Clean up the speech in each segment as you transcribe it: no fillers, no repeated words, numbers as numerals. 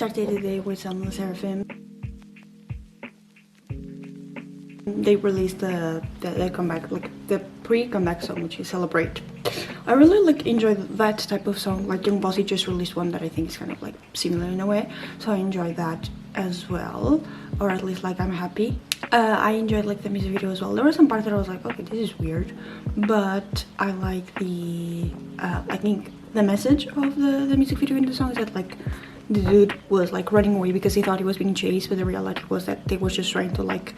started the day with some Sserafim. They released the comeback, like the pre-comeback song, which is Celebrate. I really like enjoy that type of song. Like Young Bossy just released one that I think is kind of like similar in a way, so I enjoy that as well, or at least like I'm happy. I enjoyed like the music video as well. There were some parts that I was like, okay, this is weird, but I like the I think the message of the music video in the song is that like the dude was like running away because he thought he was being chased, but the reality was that they was just trying to like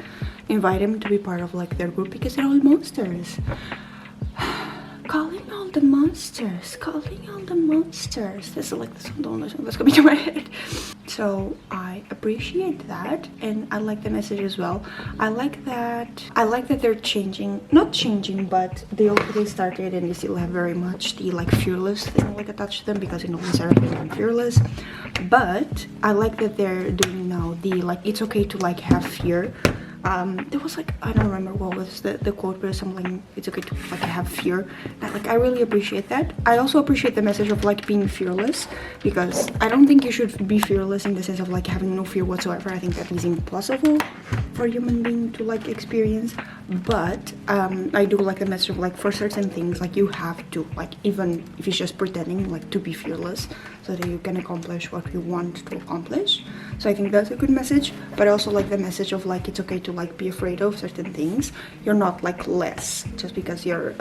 invite him to be part of like their group because they're all monsters. Calling all the monsters, calling all the monsters. This is like the only song that's coming to my head. So I appreciate that, and I like the message as well. I like that they're changing, not changing, but they started and they still have very much the like fearless thing like attached to them, because you know Sserafim and fearless. But I like that they're doing now the like it's okay to like have fear. There was like, I don't remember what was the quote, but something, it's okay to like have fear. And I really appreciate that. I also appreciate the message of like being fearless, because I don't think you should be fearless in the sense of like having no fear whatsoever. I think that is impossible for a human being to like experience. But I do like the message of like for certain things like you have to, like even if it's just pretending, like to be fearless so that you can accomplish what you want to accomplish. So I think that's a good message. But I also like the message of like it's okay to like be afraid of certain things. You're not like less just because you're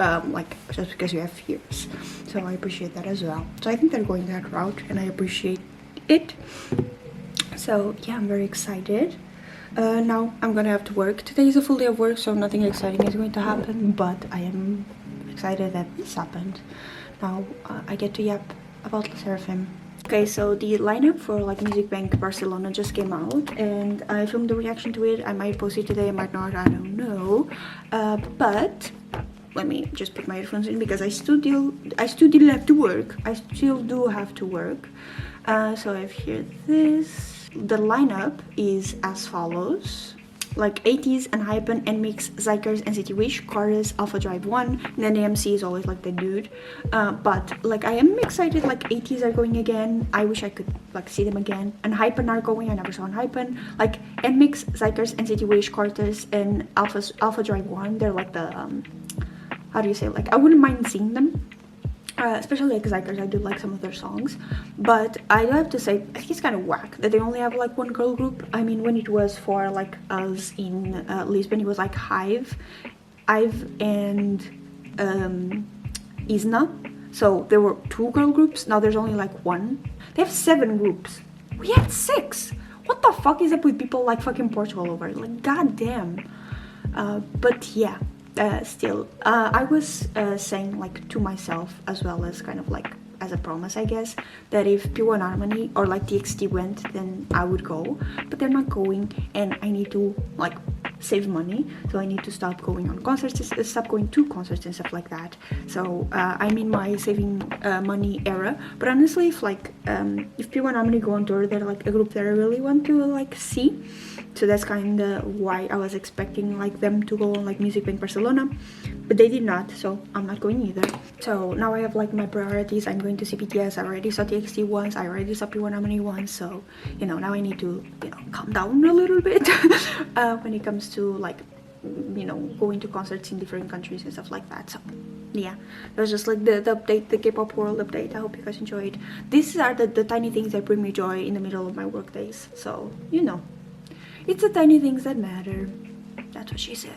just because you have fears. So I appreciate that as well. So I think they're going that route and I appreciate it. So yeah, I'm very excited. Now I'm gonna have to work. Today is a full day of work, so nothing exciting is going to happen, but I am excited that this happened. Now I get to yap about the Sserafim. Okay, so the lineup for like Music Bank Barcelona just came out, and I filmed the reaction to it. I might post it today, I might not, I don't know. But let me just put my headphones in because I still didn't have to work. I still do have to work. So I've heard this. The lineup is as follows: like 80s and Hypen, NMIX, Zykers, NCT Wish, Chorus, Alpha Drive 1, and then the MC is always like the dude. But like I am excited, like 80s are going again. I wish I could like see them again. And Hypen are going, I never saw an Hypen. Like NMIX, Zykers, NCT Wish, Chorus, and Alpha Drive 1, they're like the how do you say, like I wouldn't mind seeing them. Especially like Zykers, I do like some of their songs, but I do have to say I think it's kind of whack that they only have like one girl group. I mean, when it was for like us in Lisbon, it was like Hive and Isna, so there were 2 girl groups. Now there's only like 1. They have 7 groups. We had 6. What the fuck is up with people like fucking Portugal over? Like goddamn. But yeah. Still, I was saying like to myself as well as kind of like as a promise, I guess, that if P1 Harmony or like TXT went, then I would go, but they're not going, and I need to like save money, so I need to stop going on concerts, stop going to concerts and stuff like that. So I'm in my saving money era. But honestly, if like if P1 Harmony go on tour, they're like a group that I really want to like see. So that's kind of why I was expecting like them to go on like Music Bank Barcelona, but they did not, so I'm not going either. So now I have like my priorities. I'm going to see BTS. I already saw TXT once. I already saw P1 Harmony once. So you know, now I need to, you know, calm down a little bit when it comes to like, you know, going to concerts in different countries and stuff like that. So yeah, that was just like the update, the K-pop world update. I hope you guys enjoyed. These are the tiny things that bring me joy in the middle of my work days. So you know, it's the tiny things that matter. That's what she said.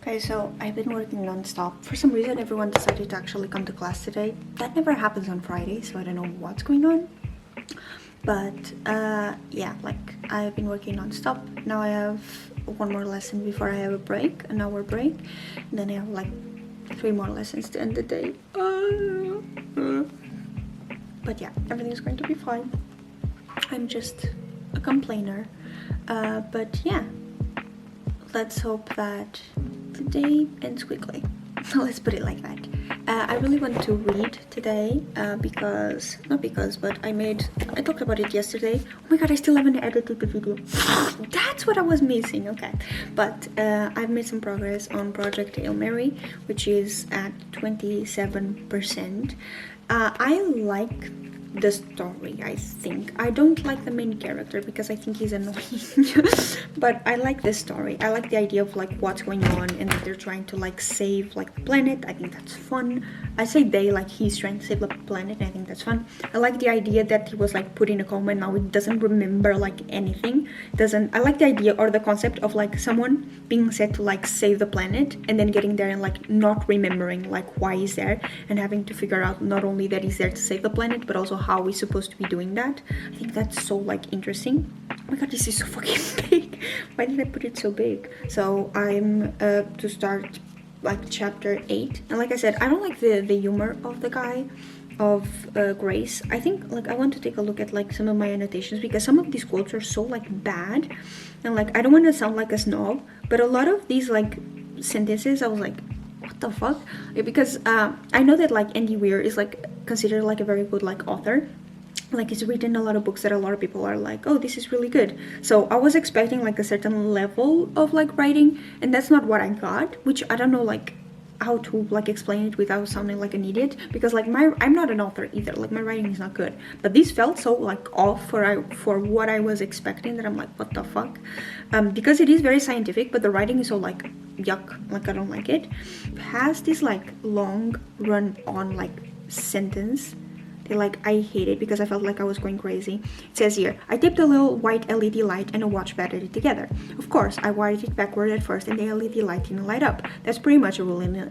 Okay, so I've been working non-stop. For some reason, everyone decided to actually come to class today. That never happens on Friday, so I don't know what's going on. But yeah, like I've been working non-stop. Now I have 1 more lesson before I have a break, an hour break. And then I have like 3 more lessons to end the day. But yeah, everything's going to be fine. I'm just a complainer. But yeah, let's hope that the day ends quickly. Let's put it like that. I really want to read today but I talked about it yesterday. Oh my god, I still haven't edited the video. That's what I was missing. Okay, but I've made some progress on Project Hail Mary, which is at 27%. I like the story, I think. I don't like the main character because I think he's annoying. But I like this story. I like the idea of like what's going on and that they're trying to like save like the planet. I think that's fun. I say they, like he's trying to save the planet, and I think that's fun. I like the idea that he was like put in a coma and now he doesn't remember like anything. I like the idea or the concept of like someone being set to like save the planet and then getting there and like not remembering like why he's there, and having to figure out not only that he's there to save the planet but also how he's supposed to be doing that. I think that's so like interesting. Oh my god, this is so fucking big. Why did I put it so big? So I'm to start like chapter 8, and like I said, I don't like the humor of the guy of Grace. I think like I want to take a look at like some of my annotations because some of these quotes are so like bad, and like I don't want to sound like a snob, but a lot of these like sentences I was like, what the fuck? Because I know that like Andy Weir is like considered like a very good like author. Like he's written a lot of books that a lot of people are like, oh, this is really good. So I was expecting like a certain level of like writing, and that's not what I got, which I don't know like how to like explain it without sounding like an idiot, because like I'm not an author either, like my writing is not good, but this felt so like off for what I was expecting that I'm like, what the fuck? Because it is very scientific, but the writing is so like yuck, like I don't like it. It has this like long run on like sentence. Like I hate it because I felt like I was going crazy. It says here, I taped a little white LED light and a watch battery together. Of course, I wired it backward at first and the LED light didn't light up. That's pretty much a rule in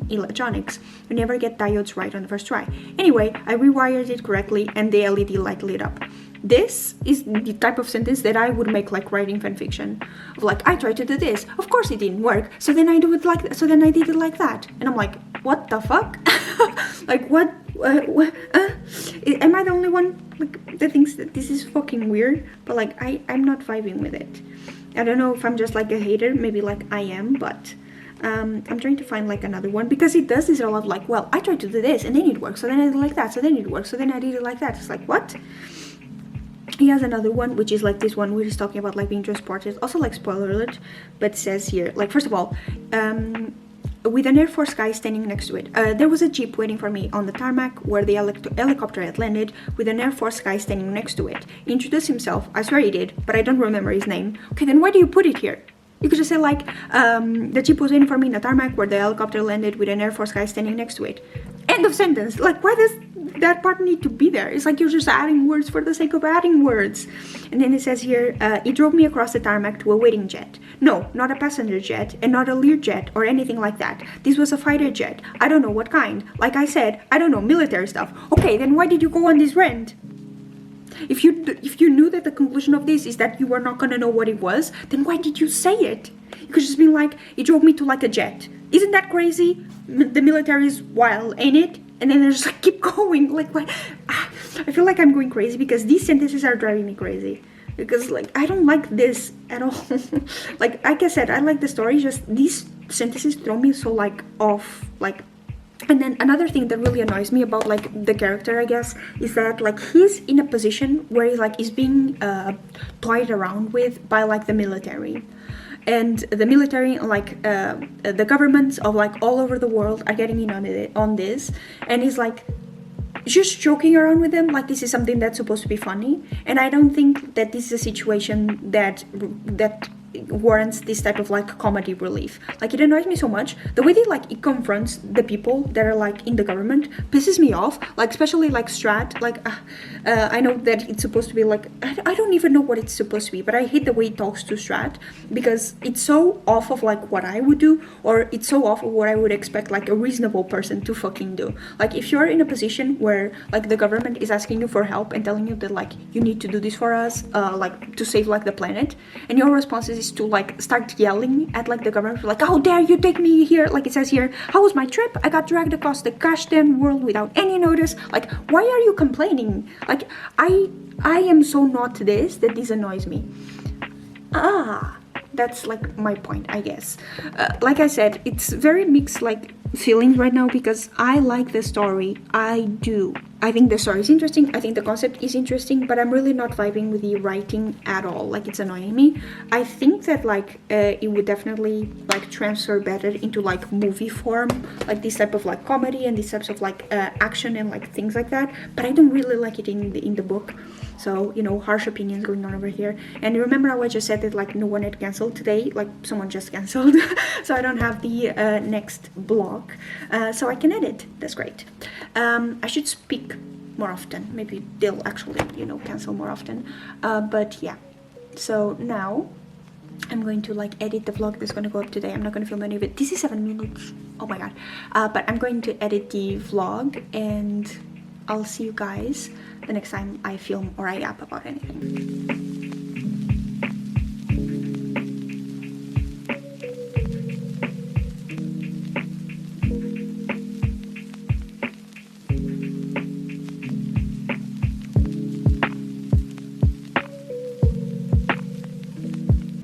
electronics. You never get diodes right on the first try. Anyway, I rewired it correctly and the LED light lit up. This is the type of sentence that I would make like writing fanfiction. Of like, I tried to do this. Of course it didn't work. So then I do it like that. So then I did it like that. And I'm like, what the fuck? Like what? Am I the only one like, that thinks that this is fucking weird? But like I'm not vibing with it. I don't know if I'm just like a hater, maybe like I am, but I'm trying to find like another one, because it does this a lot, like, well, I tried to do this and then it worked, so then I did it like that, so then it worked, so then I did it like that. It's like, what? He has another one, which is like this one where he's talking about like being transported, also like spoiler alert, but says here, like, first of all, with an Air Force guy standing next to it. There was a jeep waiting for me on the tarmac where the helicopter had landed, with an Air Force guy standing next to it. He introduced himself, I swear he did, but I don't remember his name. Okay, then why do you put it here? You could just say like, the jeep was waiting for me in the tarmac where the helicopter landed with an Air Force guy standing next to it. End of sentence. Like, why does that part need to be there? It's like you're just adding words for the sake of adding words. And then it says here, he drove me across the tarmac to a waiting jet. No, not a passenger jet, and not a Learjet or anything like that. This was a fighter jet. I don't know what kind. Like I said, I don't know military stuff. Okay, then why did you go on this rant? If you knew that the conclusion of this is that you were not gonna know what it was, then why did you say it? You could just be like, it drove me to like a jet. Isn't that crazy? The military is wild, ain't it? And then they just like keep going. Like, what? I feel like I'm going crazy because these sentences are driving me crazy. Because like I don't like this at all. Like I said, I like the story, just these sentences throw me so like off, like. And then another thing that really annoys me about like the character, I guess, is that like he's in a position where he like is being toyed around with by like the military. And the military, like the governments of like all over the world are getting in on this, and he's like just joking around with them like this is something that's supposed to be funny. And I don't think that this is a situation that warrants this type of like comedy relief. Like, it annoys me so much the way that like it confronts the people that are like in the government, pisses me off, like especially like Strat. Like I know that it's supposed to be like, I don't even know what it's supposed to be, but I hate the way it talks to Strat because it's so off of like what I would do, or it's so off of what I would expect like a reasonable person to fucking do. Like, if you're in a position where like the government is asking you for help and telling you that like you need to do this for us, like to save like the planet, and your response is to like start yelling at like the government, like, how dare you take me here? Like it says here, how was my trip? I got dragged across the gosh damn world without any notice. Like, why are you complaining? Like, I am so not this that this annoys me. That's like my point, I guess. Like I said, it's very mixed like feelings right now because I like the story. I do. I think the story is interesting, I think the concept is interesting, but I'm really not vibing with the writing at all. Like, it's annoying me. I think that like it would definitely like transfer better into like movie form, like this type of like comedy and these types of like action and like things like that, but I don't really like it in the book. So, you know, harsh opinions going on over here. And remember how I just said that like no one had cancelled today, like someone just cancelled. So I don't have the next block, so I can edit. That's great. I should speak more often. Maybe they'll actually, you know, cancel more often. But yeah, so now I'm going to like edit the vlog that's going to go up today. I'm not going to film any of it. This is 7 minutes. Oh my god. But I'm going to edit the vlog, and I'll see you guys the next time I film or I app about anything.